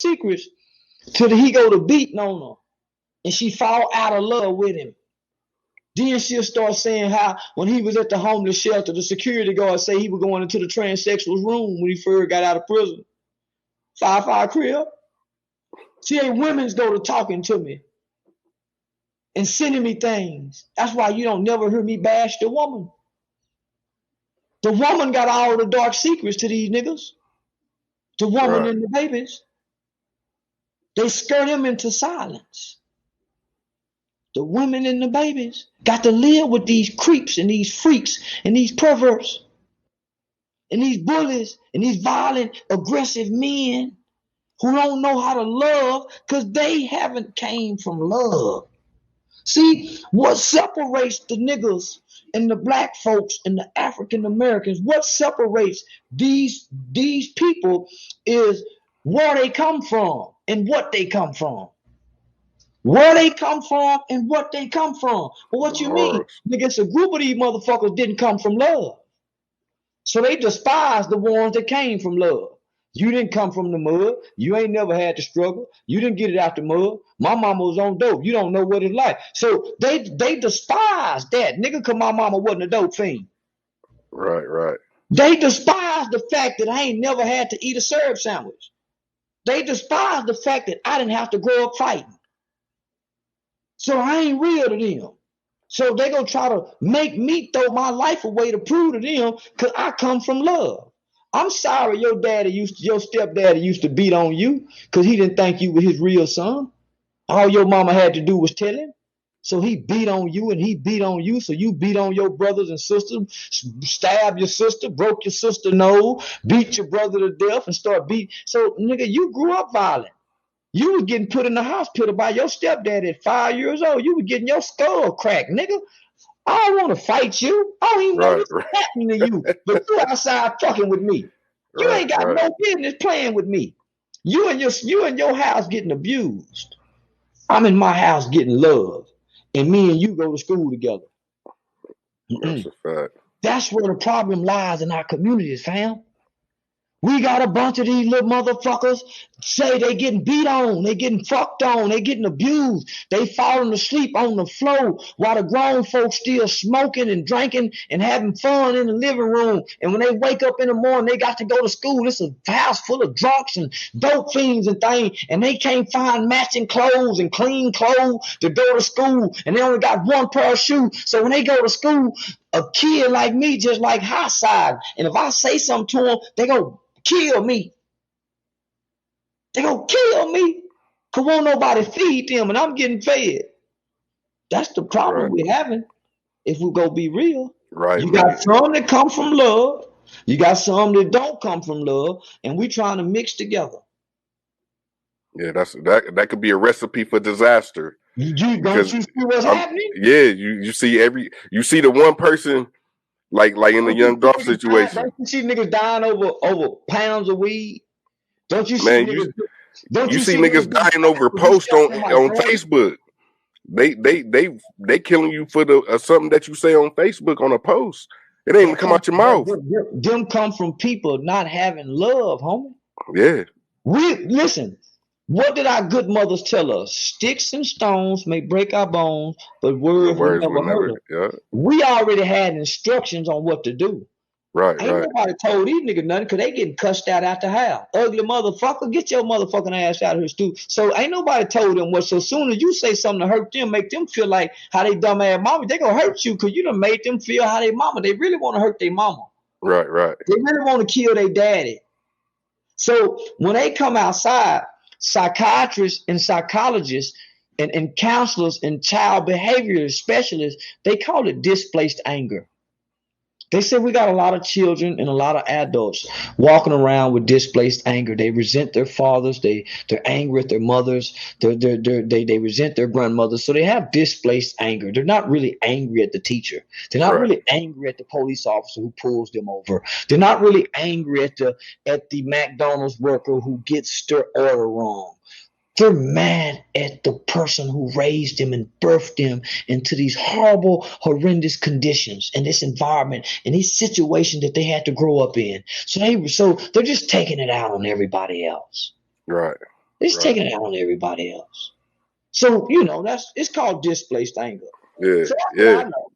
secrets till he go to beating on her, and she fall out of love with him. Then she'll start saying how when he was at the homeless shelter, the security guard say he was going into the transsexual's room when he first got out of prison. 5-5 crib. See, ain't women's go to talking to me and sending me things. That's why you don't never hear me bash the woman. The woman got all the dark secrets to these niggas. The woman and the babies. They skirt him into silence. The women and the babies got to live with these creeps and these freaks and these perverts and these bullies and these violent, aggressive men who don't know how to love because they haven't came from love. See, what separates the niggas and the black folks and the African Americans, what separates these people is where they come from and what they come from. Where they come from and what they come from. But what you mean? Nigga, a group of these motherfuckers didn't come from love. So they despise the ones that came from love. You didn't come from the mud. You ain't never had to struggle. You didn't get it out the mud. My mama was on dope. You don't know what it's like. So they despise that. Nigga, cause my mama wasn't a dope fiend. Right. They despise the fact that I ain't never had to eat a syrup sandwich. They despise the fact that I didn't have to grow up fighting. So I ain't real to them. So they gonna try to make me throw my life away to prove to them cause I come from love. I'm sorry your stepdaddy used to beat on you because he didn't think you were his real son. All your mama had to do was tell him. So he beat on you and he beat on you. So you beat on your brothers and sisters, stab your sister, broke your sister's nose, beat your brother to death and start beating. So nigga, you grew up violent. You was getting put in the hospital by your stepdaddy at 5 years old. You was getting your skull cracked, nigga. I don't want to fight you. I don't even know what's happening to you. But you outside fucking with me. You ain't got no business playing with me. You and your house getting abused. I'm in my house getting love. And me and you go to school together. That's a fact. That's where the problem lies in our communities, fam. We got a bunch of these little motherfuckers say they getting beat on, they getting fucked on, they getting abused, they falling asleep on the floor while the grown folks still smoking and drinking and having fun in the living room. And when they wake up in the morning, they got to go to school. It's a house full of drunks and dope fiends and things, and they can't find matching clothes and clean clothes to go to school, and they only got one pair of shoes. So when they go to school, a kid like me just like hot side, and if I say something to them, they go kill me. They gonna kill me. Cause won't nobody feed them and I'm getting fed. That's the problem we're having if we go be real. Right. You got some that come from love. You got some that don't come from love. And we trying to mix together. Yeah, that could be a recipe for disaster. Don't you see what's happening? Yeah, you see the one person like in the Young Dolph situation. Don't you see niggas dying over pounds of weed? Don't you see niggas? Don't you see niggas dying over posts on Facebook? They killing you for the something that you say on Facebook on a post. It ain't even come out your mouth. Them come from people not having love, homie. Yeah. Listen. What did our good mothers tell us? Sticks and stones may break our bones, but words will never hurt us. Yeah. We already had instructions on what to do. Right. Ain't nobody told these niggas nothing because they getting cussed out the house. Ugly motherfucker, get your motherfucking ass out of here, too. So ain't nobody told them what. So soon as you say something to hurt them, make them feel like how they dumb ass mama, they gonna hurt you because you done made them feel how they mama. They really want to hurt their mama. Right. They really want to kill their daddy. So when they come outside, psychiatrists and psychologists and counselors and child behavior specialists, they call it displaced anger. They say we got a lot of children and a lot of adults walking around with displaced anger. They resent their fathers. They're angry at their mothers. They resent their grandmothers. So they have displaced anger. They're not really angry at the teacher. They're not really angry at the police officer who pulls them over. They're not really angry at the McDonald's worker who gets their order wrong. They're mad at the person who raised them and birthed them into these horrible, horrendous conditions and this environment and these situations that they had to grow up in. So they're just taking it out on everybody else. Right. It's taking it out on everybody else. So, you know, it's called displaced anger. Yeah, So that's what yeah. I know.